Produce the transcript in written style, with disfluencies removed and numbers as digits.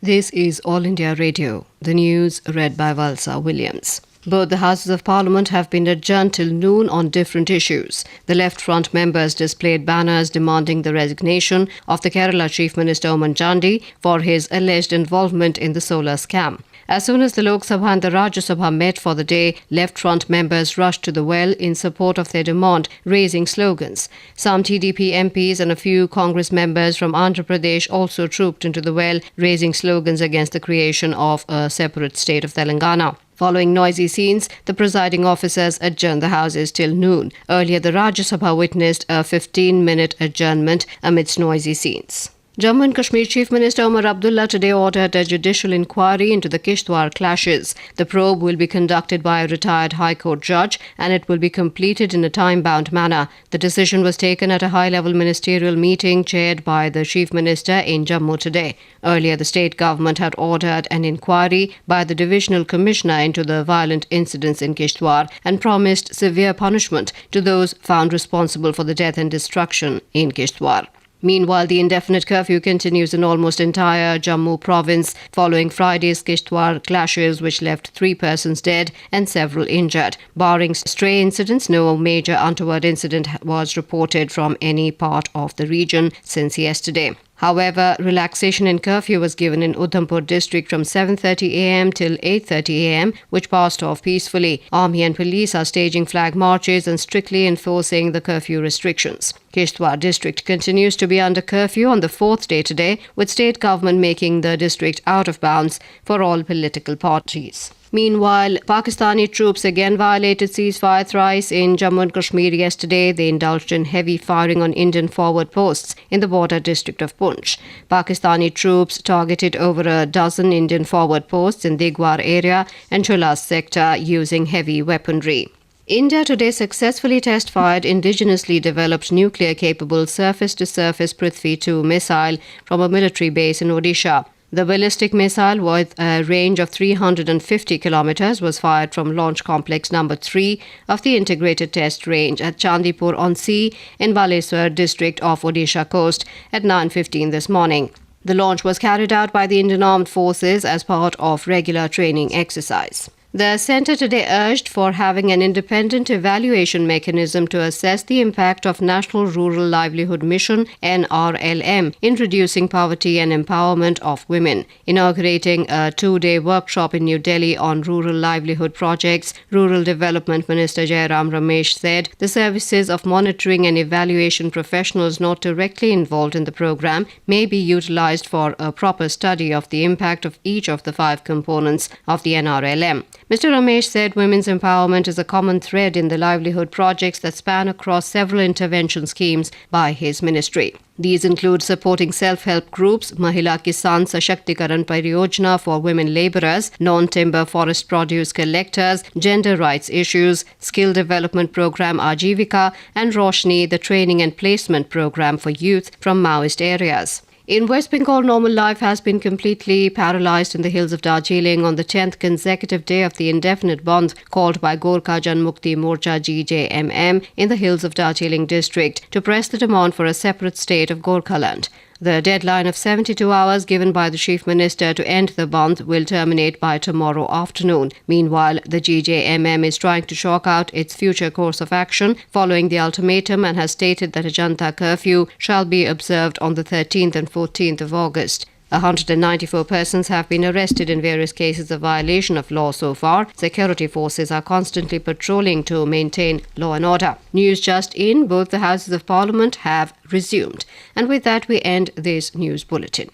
This is All India Radio. The news read by Valsa Williams. Both the Houses of Parliament have been adjourned till noon on different issues. The Left Front members displayed banners demanding the resignation of the Kerala Chief Minister Oommen Chandy for his alleged involvement in the solar scam. As soon as the Lok Sabha and the Rajya Sabha met for the day, Left Front members rushed to the well in support of their demand, raising slogans. Some TDP MPs and a few Congress members from Andhra Pradesh also trooped into the well, raising slogans against the creation of a separate state of Telangana. Following noisy scenes, the presiding officers adjourned the houses till noon. Earlier, the Rajya Sabha witnessed a 15-minute adjournment amidst noisy scenes. Jammu and Kashmir Chief Minister Omar Abdullah today ordered a judicial inquiry into the Kishtwar clashes. The probe will be conducted by a retired High Court judge and it will be completed in a time-bound manner. The decision was taken at a high-level ministerial meeting chaired by the Chief Minister in Jammu today. Earlier, the state government had ordered an inquiry by the Divisional Commissioner into the violent incidents in Kishtwar and promised severe punishment to those found responsible for the death and destruction in Kishtwar. Meanwhile, the indefinite curfew continues in almost entire Jammu province following Friday's Kishtwar clashes which left 3 persons dead and several injured. Barring stray incidents, no major untoward incident was reported from any part of the region since yesterday. However, relaxation in curfew was given in Udhampur district from 7:30 a.m. till 8:30 a.m., which passed off peacefully. Army and police are staging flag marches and strictly enforcing the curfew restrictions. Kishtwar district continues to be under curfew on the 4th day today, with state government making the district out of bounds for all political parties. Meanwhile, Pakistani troops again violated ceasefire thrice in Jammu and Kashmir yesterday. They indulged in heavy firing on Indian forward posts in the border district of Poonch. Pakistani troops targeted over a dozen Indian forward posts in Digwar area and Chulas sector using heavy weaponry. India today successfully test-fired indigenously developed nuclear-capable surface-to-surface Prithvi 2 missile from a military base in Odisha. The ballistic missile, with a range of 350 kilometers, was fired from Launch Complex number 3 of the Integrated Test Range at Chandipur on Sea in Baleswar district of Odisha coast at 9:15 this morning. The launch was carried out by the Indian Armed Forces as part of regular training exercise. The centre today urged for having an independent evaluation mechanism to assess the impact of National Rural Livelihood Mission (NRLM) in reducing poverty and empowerment of women. Inaugurating a 2-day workshop in New Delhi on rural livelihood projects, Rural Development Minister Jairam Ramesh said the services of monitoring and evaluation professionals not directly involved in the program may be utilised for a proper study of the impact of each of the 5 components of the NRLM. Mr. Ramesh said women's empowerment is a common thread in the livelihood projects that span across several intervention schemes by his ministry. These include supporting self-help groups, Mahila Kisan Sashaktikaran Pariyojana for women labourers, non-timber forest produce collectors, gender rights issues, skill development program Ajivika, and Roshni, the training and placement program for youth from Maoist areas. In West Bengal, normal life has been completely paralysed in the hills of Darjeeling on the 10th consecutive day of the indefinite bandh called by Gorkha Janmukti Morcha GJMM in the hills of Darjeeling district to press the demand for a separate state of Gorkhaland. The deadline of 72 hours given by the Chief Minister to end the bandh will terminate by tomorrow afternoon. Meanwhile, the GJMM is trying to chalk out its future course of action following the ultimatum and has stated that a Janta curfew shall be observed on the 13th and 14th of August. 194 persons have been arrested in various cases of violation of law so far. Security forces are constantly patrolling to maintain law and order. News just in, both the Houses of Parliament have resumed. And with that, we end this news bulletin.